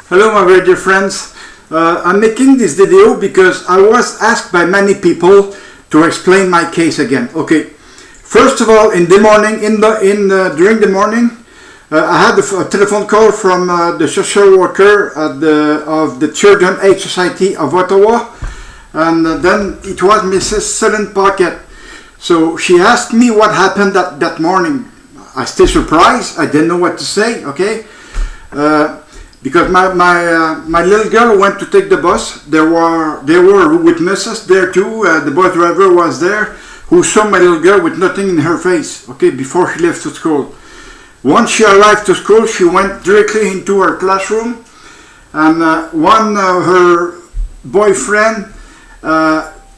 Hello my very dear friends. I'm making this video because I was asked by many people to explain my case again. Okay, first of all, in the morning, during the morning, I had a telephone call from the social worker of the Children's Aid Society of Ottawa, and then it was Mrs. Celine Paquette. So she asked me what happened that morning. I stayed surprised. I didn't know what to say. Okay. Because my little girl went to take the bus. There were witnesses there too. The bus driver was there, who saw my little girl with nothing in her face. Okay, before she left to school. Once she arrived to school, she went directly into her classroom, and her boyfriend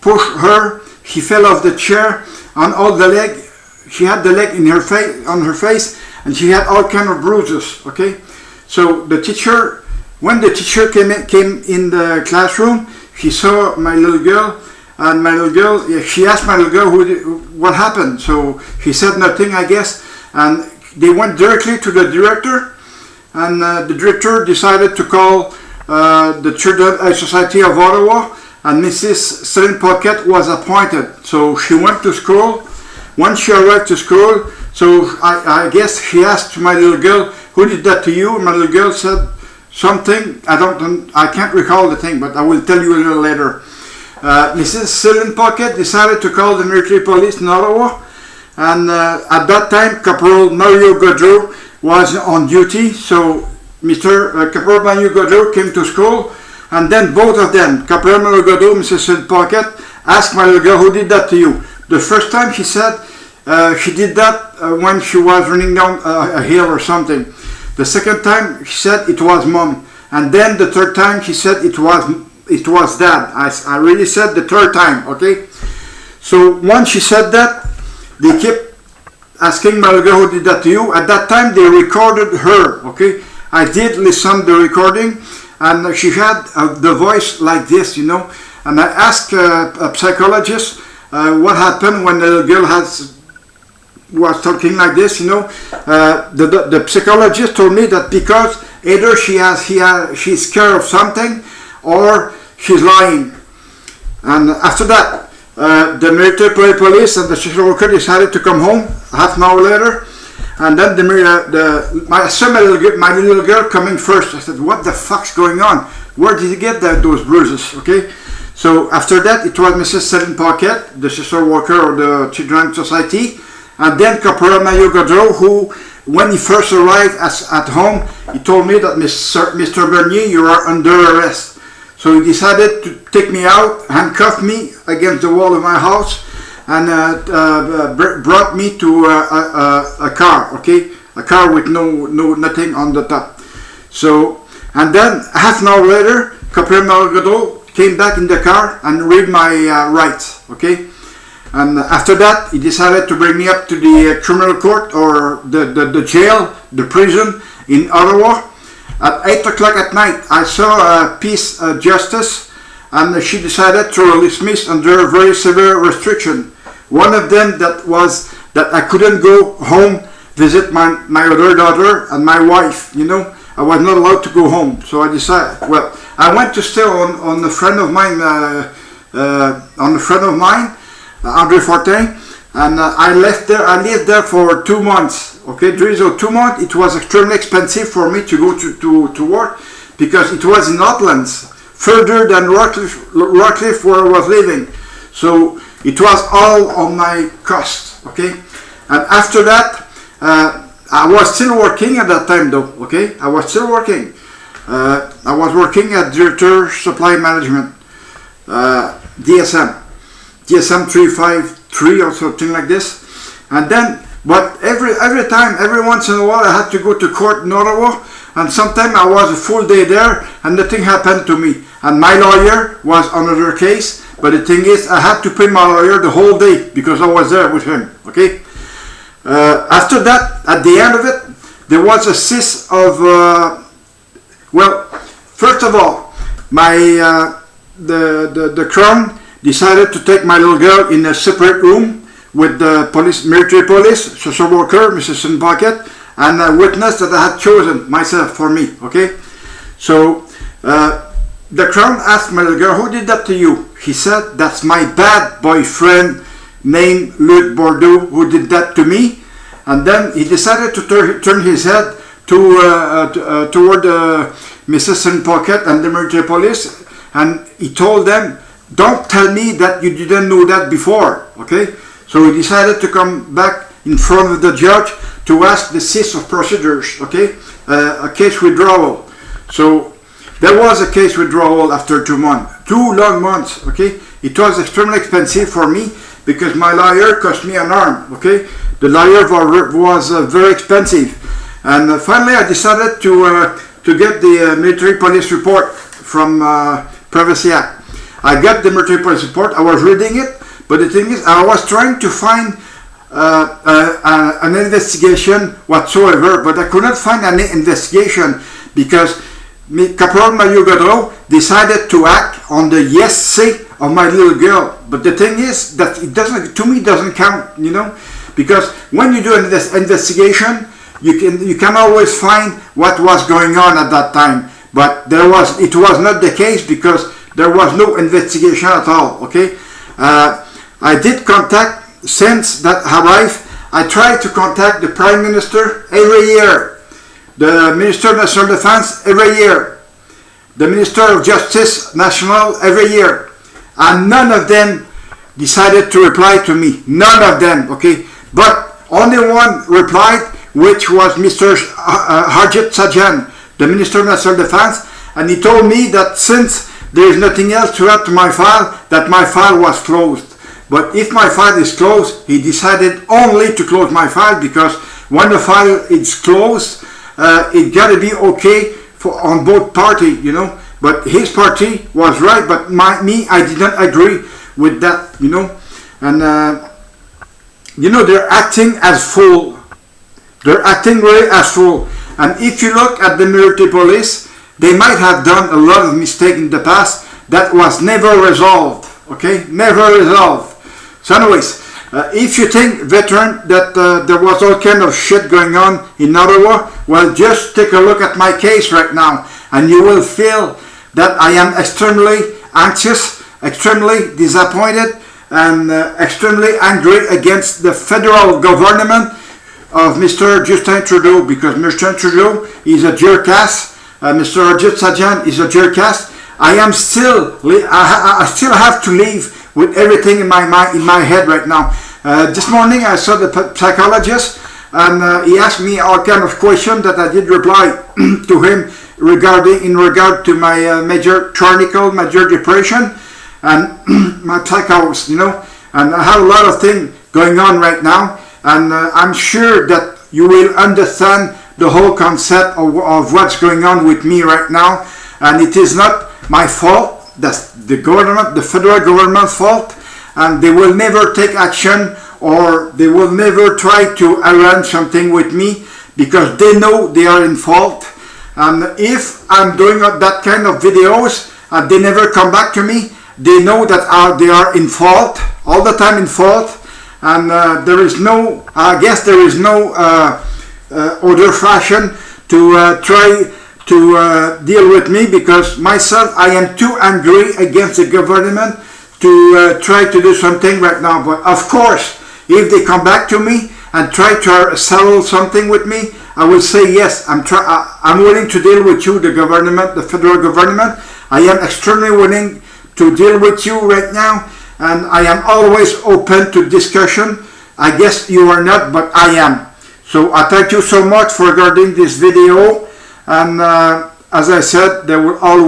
pushed her. She fell off the chair, and all the leg. She had the leg in her face, on her face, and she had all kind of bruises. Okay. So the teacher, when the teacher came in the classroom, she saw my little girl, and my little girl, she asked my little girl what happened. So she said nothing, I guess, and they went directly to the director, and the director decided to call the Children's Aid Society of Ottawa, and Mrs. Celine Paquette was appointed. So she went to school. Once she arrived to school, so I guess she asked my little girl, "Who did that to you?" My little girl said something. I can't recall the thing, but I will tell you a little later. Mrs. Celine Paquette decided to call the military police in Ottawa, and at that time, Corporal Mario Gaudreau was on duty. So Corporal Mario Gaudreau came to school, and then both of them, Corporal Mario Gaudreau, Mrs. Celine Paquette, asked my little girl, "Who did that to you?" The first time she said she did that when she was running down a hill or something. The second time she said it was mom, and then the third time she said it was dad. I really said the third time. Okay, so once she said that, they kept asking my little girl, "Who did that to you?" At that time they recorded her. Okay, I did listen to the recording, and she had the voice like this, you know. And I asked a psychologist what happened when the little girl was talking like this, you know. The psychologist told me that because either she's scared of something, or she's lying. And after that, the military police and the social worker decided to come home half an hour later, and then I saw my little girl coming first. I said, "What the fuck's going on? Where did you get those bruises?" Okay. So after that, it was Mrs. Celine Paquette, the social worker of the Children's Society, and then Corporal Mario Gaudreau, who, when he first arrived at home, he told me that Mr. Bernier, you are under arrest. So he decided to take me out, handcuff me against the wall of my house, and brought me to a car. Okay, a car with nothing on the top. So, and then half an hour later, Corporal Mario Gaudreau came back in the car and read my rights. Okay. And after that, he decided to bring me up to the criminal court, or the jail, the prison in Ottawa. At 8 o'clock at night, I saw a peace justice, and she decided to release me under very severe restriction. One of them that I couldn't go home, visit my other daughter and my wife. You know, I was not allowed to go home. So I decided, well, I went to stay on a friend of mine, Andre Fortin, and I lived there for 2 months. Okay, during those 2 months, it was extremely expensive for me to go to work, because it was in Uplands, further than Rockcliffe where I was living. So it was all on my cost. Okay, and after that, I was still working at that time though. Okay, I was still working. I was working at Director Supply Management, DSM 353 or something like this. And then, but every once in a while I had to go to court in Ottawa, and sometimes I was a full day there and nothing happened to me. And my lawyer was on another case, but the thing is, I had to pay my lawyer the whole day because I was there with him. Okay. After that, at the end of it, there was a cyst of well, first of all, the Crown decided to take my little girl in a separate room with the military police, social worker, Mrs. Paquette, and a witness that I had chosen myself for me. Okay, so the Crown asked my little girl, "Who did that to you?" He said, "That's my bad boyfriend named Luc Bordeaux who did that to me." And then he decided to turn his head toward Mississauga Pocket and the military police, and he told them, "Don't tell me that you didn't know that before." Okay, so he decided to come back in front of the judge to ask the cease of procedures. Okay, a case withdrawal. So there was a case withdrawal after 2 months, 2 long months. Okay, it was extremely expensive for me because my lawyer cost me an arm. Okay, the lawyer was very expensive, and finally I decided to get the military police report from Privacy Act. I got the military police report. I was reading it, but the thing is, I was trying to find an investigation whatsoever, but I could not find any investigation because Caporal Mario Gaudreau decided to act on the yes say of my little girl. But the thing is that it doesn't, to me, doesn't count, you know, because when you do an investigation, you can always find what was going on at that time. But it was not the case because there was no investigation at all. Okay, I did contact, since that arrived, I tried to contact the Prime Minister every year, the Minister of National Defense every year, the Minister of Justice National every year, and none of them decided to reply to me. None of them. Okay, but only one replied, which was Mr. Harjit Sajjan, the Minister of National Defense, and he told me that since there is nothing else to add to my file, that my file was closed. But if my file is closed, he decided only to close my file, because when the file is closed, it got to be okay on both parties, you know. But his party was right, but I didn't agree with that, you know. And you know, they're acting as fool. They're acting really as fool. And if you look at the military police, they might have done a lot of mistakes in the past that was never resolved. Okay, never resolved. So anyways, if you think, veteran, that there was all kind of shit going on in Ottawa, well, just take a look at my case right now, and you will feel that I am extremely anxious, extremely disappointed, and extremely angry against the federal government of Mr. Justin Trudeau, because Mr. Trudeau is a jerkass, Mr. Harjit Sajjan is a jerkass. I still have to live with everything in my mind, in my head right now. This morning I saw the psychologist, and he asked me all kind of questions that I did reply to him in regard to my major depression and my psychosis, you know. And I have a lot of things going on right now, and I'm sure that you will understand the whole concept of what's going on with me right now. And it is not my fault. That's the government, the federal government's fault, and they will never take action, or they will never try to arrange something with me, because they know they are in fault. And if I'm doing that kind of videos and they never come back to me, they know that they are in fault, all the time in fault, and there is no, I guess there is no other fashion to try to deal with me, because myself, I am too angry against the government to try to do something right now. But of course, if they come back to me and try to settle something with me, I will say yes, I'm willing to deal with you, the government, the federal government. I am extremely willing to deal with you right now, and I am always open to discussion. I guess you are not, but I am. So I thank you so much for regarding this video. And as I said, there will always